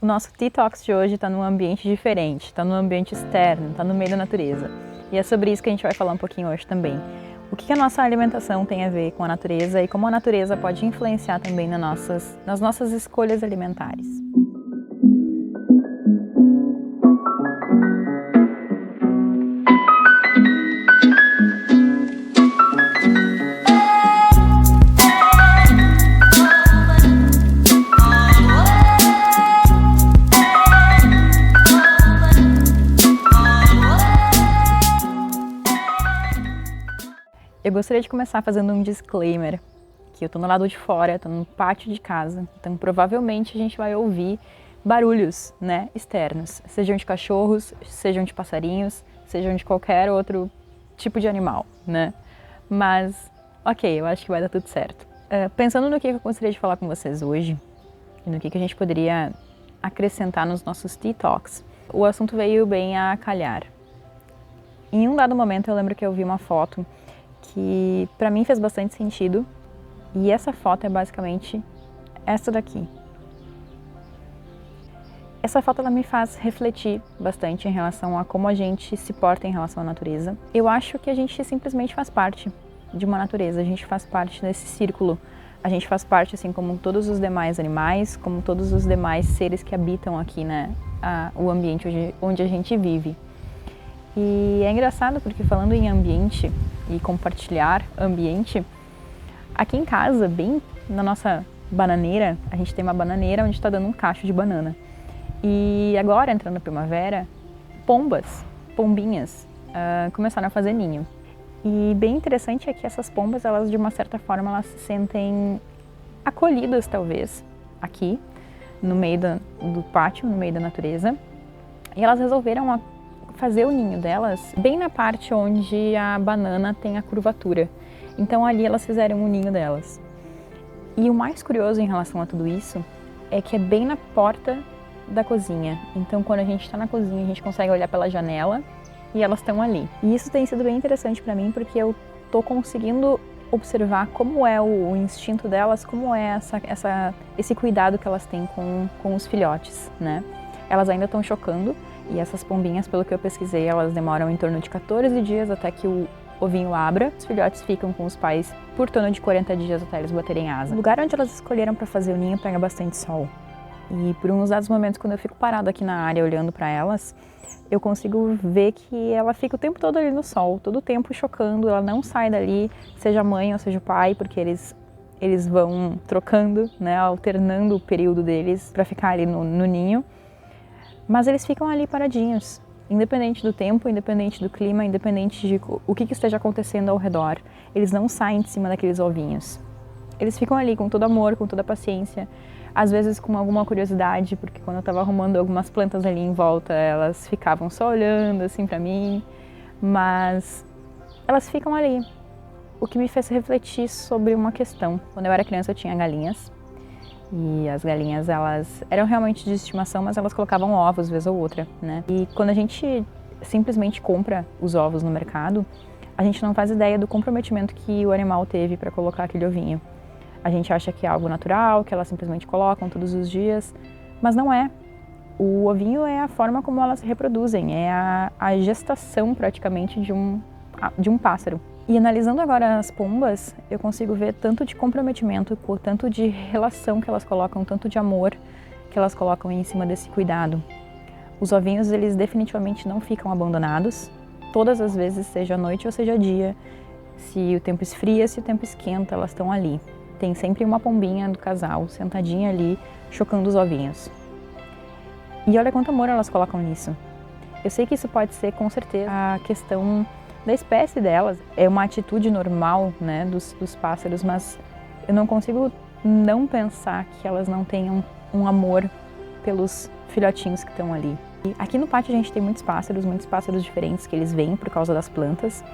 O nosso Tea Talks de hoje está num ambiente diferente, está num ambiente externo, está no meio da natureza. E é sobre isso que a gente vai falar um pouquinho hoje também. O que a nossa alimentação tem a ver com a natureza e como a natureza pode influenciar também nas nossas escolhas alimentares. Eu gostaria de começar fazendo um disclaimer, que eu tô no lado de fora, tô no pátio de casa, então provavelmente a gente vai ouvir barulhos, né, externos, sejam de cachorros, sejam de passarinhos, sejam de qualquer outro tipo de animal, né? Mas, ok, eu acho que vai dar tudo certo. Pensando no que eu gostaria de falar com vocês hoje, e no que a gente poderia acrescentar nos nossos Tea Talks, o assunto veio bem a calhar. Em um dado momento eu lembro que eu vi uma foto que para mim fez bastante sentido, e essa foto é basicamente essa daqui. Essa foto ela me faz refletir bastante em relação a como a gente se porta em relação à natureza. Eu acho que a gente simplesmente faz parte de uma natureza, a gente faz parte desse círculo, a gente faz parte assim como todos os demais animais, como todos os demais seres que habitam aqui, né, o ambiente onde a gente vive. E é engraçado porque falando em ambiente e compartilhar ambiente, aqui em casa, bem na nossa bananeira, a gente tem uma bananeira onde está dando um cacho de banana. E agora, entrando na primavera, pombinhas, começaram a fazer ninho. E bem interessante é que essas pombas, elas de uma certa forma, elas se sentem acolhidas talvez, aqui, no meio do pátio, no meio da natureza. E elas resolveram fazer o ninho delas bem na parte onde a banana tem a curvatura. Então ali elas fizeram o ninho delas. E o mais curioso em relação a tudo isso é que é bem na porta da cozinha. Então quando a gente está na cozinha a gente consegue olhar pela janela e elas estão ali. E isso tem sido bem interessante para mim porque eu tô conseguindo observar como é o instinto delas, como é esse cuidado que elas têm com os filhotes, né? Elas ainda estão chocando. E essas pombinhas, pelo que eu pesquisei, elas demoram em torno de 14 dias até que o ovinho abra. Os filhotes ficam com os pais por torno de 40 dias até eles baterem asa. O lugar onde elas escolheram para fazer o ninho pega bastante sol. E por uns dados momentos, quando eu fico parada aqui na área olhando para elas, eu consigo ver que ela fica o tempo todo ali no sol, todo o tempo chocando, ela não sai dali, seja a mãe ou seja o pai, porque eles vão trocando, né, alternando o período deles para ficar ali no ninho. Mas eles ficam ali paradinhos, independente do tempo, independente do clima, independente de o que esteja acontecendo ao redor. Eles não saem de cima daqueles ovinhos. Eles ficam ali com todo amor, com toda paciência, às vezes com alguma curiosidade, porque quando eu estava arrumando algumas plantas ali em volta, elas ficavam só olhando assim para mim, mas elas ficam ali. O que me fez refletir sobre uma questão. Quando eu era criança eu tinha galinhas. E as galinhas, elas eram realmente de estimação, mas elas colocavam ovos vez ou outra, né? E quando a gente simplesmente compra os ovos no mercado, a gente não faz ideia do comprometimento que o animal teve para colocar aquele ovinho. A gente acha que é algo natural, que elas simplesmente colocam todos os dias, mas não é. O ovinho é a forma como elas se reproduzem, é a gestação praticamente de um pássaro. E analisando agora as pombas, eu consigo ver tanto de comprometimento, tanto de relação que elas colocam, tanto de amor que elas colocam em cima desse cuidado. Os ovinhos, eles definitivamente não ficam abandonados, todas as vezes, seja noite ou seja dia. Se o tempo esfria, se o tempo esquenta, elas estão ali. Tem sempre uma pombinha do casal sentadinha ali, chocando os ovinhos. E olha quanto amor elas colocam nisso. Eu sei que isso pode ser, com certeza, a questão da espécie delas. É uma atitude normal, né, dos pássaros, mas eu não consigo não pensar que elas não tenham um amor pelos filhotinhos que estão ali. E aqui no pátio a gente tem muitos pássaros diferentes que eles vêm por causa das plantas,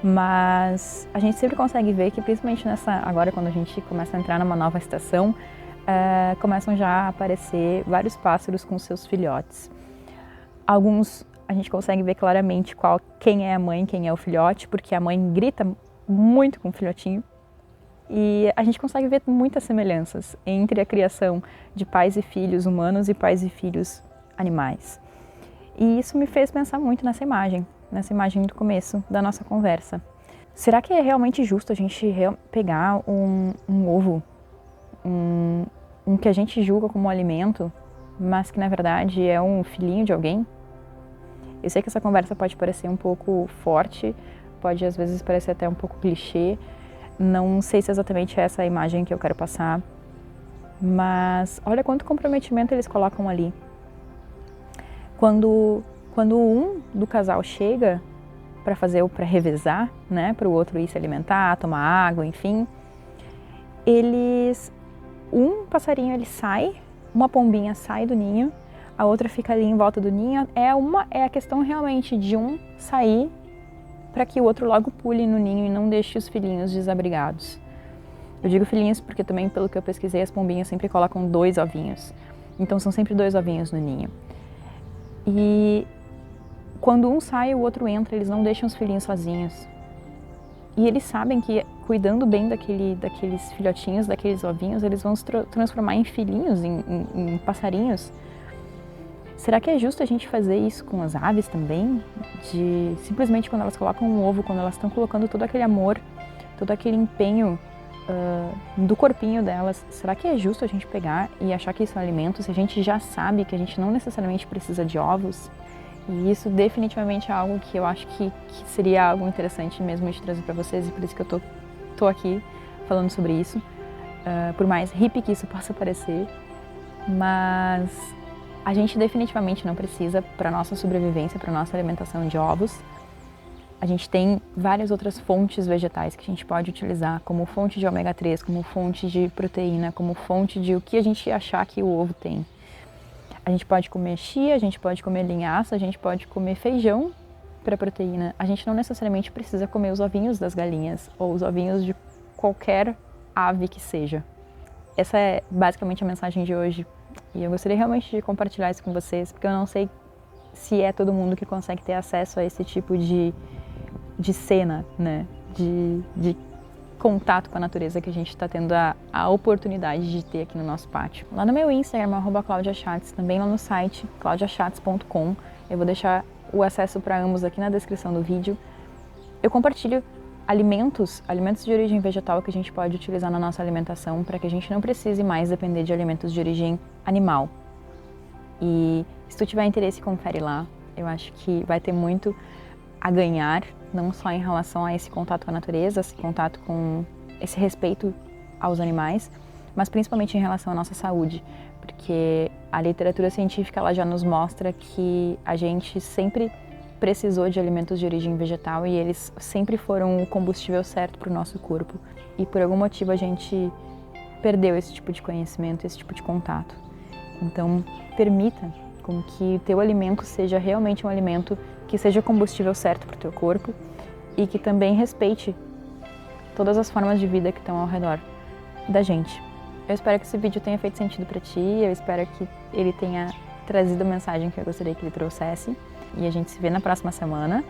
mas a gente sempre consegue ver que, principalmente agora quando a gente começa a entrar numa nova estação, começam já a aparecer vários pássaros com seus filhotes. Alguns a gente consegue ver claramente quem é a mãe, quem é o filhote, porque a mãe grita muito com o filhotinho. E a gente consegue ver muitas semelhanças entre a criação de pais e filhos humanos e pais e filhos animais. E isso me fez pensar muito nessa imagem do começo da nossa conversa. Será que é realmente justo a gente pegar um ovo, um que a gente julga como alimento, mas que na verdade é um filhinho de alguém? Eu sei que essa conversa pode parecer um pouco forte, pode às vezes parecer até um pouco clichê, não sei se exatamente é essa a imagem que eu quero passar, mas olha quanto comprometimento eles colocam ali. Quando um do casal chega para revezar, né, para o outro ir se alimentar, tomar água, enfim, um passarinho ele sai, uma pombinha sai do ninho, a outra fica ali em volta do ninho. É a questão realmente de um sair para que o outro logo pule no ninho e não deixe os filhinhos desabrigados. Eu digo filhinhos porque também, pelo que eu pesquisei, as pombinhas sempre colocam 2 ovinhos. Então são sempre 2 ovinhos no ninho. E quando um sai, o outro entra, eles não deixam os filhinhos sozinhos. E eles sabem que cuidando bem daqueles filhotinhos, daqueles ovinhos, eles vão se transformar em filhinhos, em passarinhos. Será que é justo a gente fazer isso com as aves também? De simplesmente quando elas colocam um ovo, quando elas estão colocando todo aquele amor, todo aquele empenho do corpinho delas, será que é justo a gente pegar e achar que isso é alimento, se a gente já sabe que a gente não necessariamente precisa de ovos? E isso definitivamente é algo que eu acho que seria algo interessante mesmo de trazer para vocês, e por isso que eu tô aqui falando sobre isso, por mais hippie que isso possa parecer, mas a gente definitivamente não precisa para nossa sobrevivência, para nossa alimentação de ovos. A gente tem várias outras fontes vegetais que a gente pode utilizar, como fonte de ômega 3, como fonte de proteína, como fonte de o que a gente achar que o ovo tem. A gente pode comer chia, a gente pode comer linhaça, a gente pode comer feijão para proteína. A gente não necessariamente precisa comer os ovinhos das galinhas ou os ovinhos de qualquer ave que seja. Essa é basicamente a mensagem de hoje. E eu gostaria realmente de compartilhar isso com vocês, porque eu não sei se é todo mundo que consegue ter acesso a esse tipo de cena, né? De contato com a natureza que a gente está tendo a oportunidade de ter aqui no nosso pátio. Lá no meu Instagram, @claudiachatz, também lá no site, claudiachatz.com. Eu vou deixar o acesso para ambos aqui na descrição do vídeo. Eu compartilho alimentos de origem vegetal que a gente pode utilizar na nossa alimentação para que a gente não precise mais depender de alimentos de origem animal. E se tu tiver interesse, confere lá. Eu acho que vai ter muito a ganhar, não só em relação a esse contato com a natureza, esse contato com esse respeito aos animais, mas principalmente em relação à nossa saúde, porque a literatura científica ela já nos mostra que a gente sempre precisou de alimentos de origem vegetal e eles sempre foram o combustível certo para o nosso corpo. E por algum motivo a gente perdeu esse tipo de conhecimento, esse tipo de contato. Então, permita com que o teu alimento seja realmente um alimento que seja o combustível certo para o teu corpo e que também respeite todas as formas de vida que estão ao redor da gente. Eu espero que esse vídeo tenha feito sentido para ti, eu espero que ele tenha trazido a mensagem que eu gostaria que ele trouxesse. E a gente se vê na próxima semana.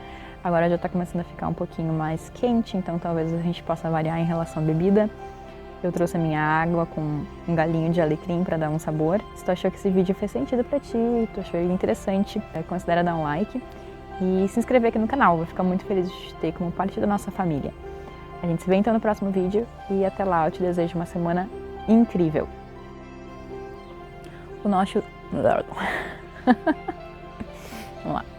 Agora já está começando a ficar um pouquinho mais quente, então talvez a gente possa variar em relação à bebida. Eu trouxe a minha água com um galinho de alecrim para dar um sabor. Se tu achou que esse vídeo fez sentido para ti, tu achou ele interessante, considera dar um like e se inscrever aqui no canal. Vou ficar muito feliz de te ter como parte da nossa família. A gente se vê então no próximo vídeo e até lá eu te desejo uma semana incrível. O nosso... Vamos lá.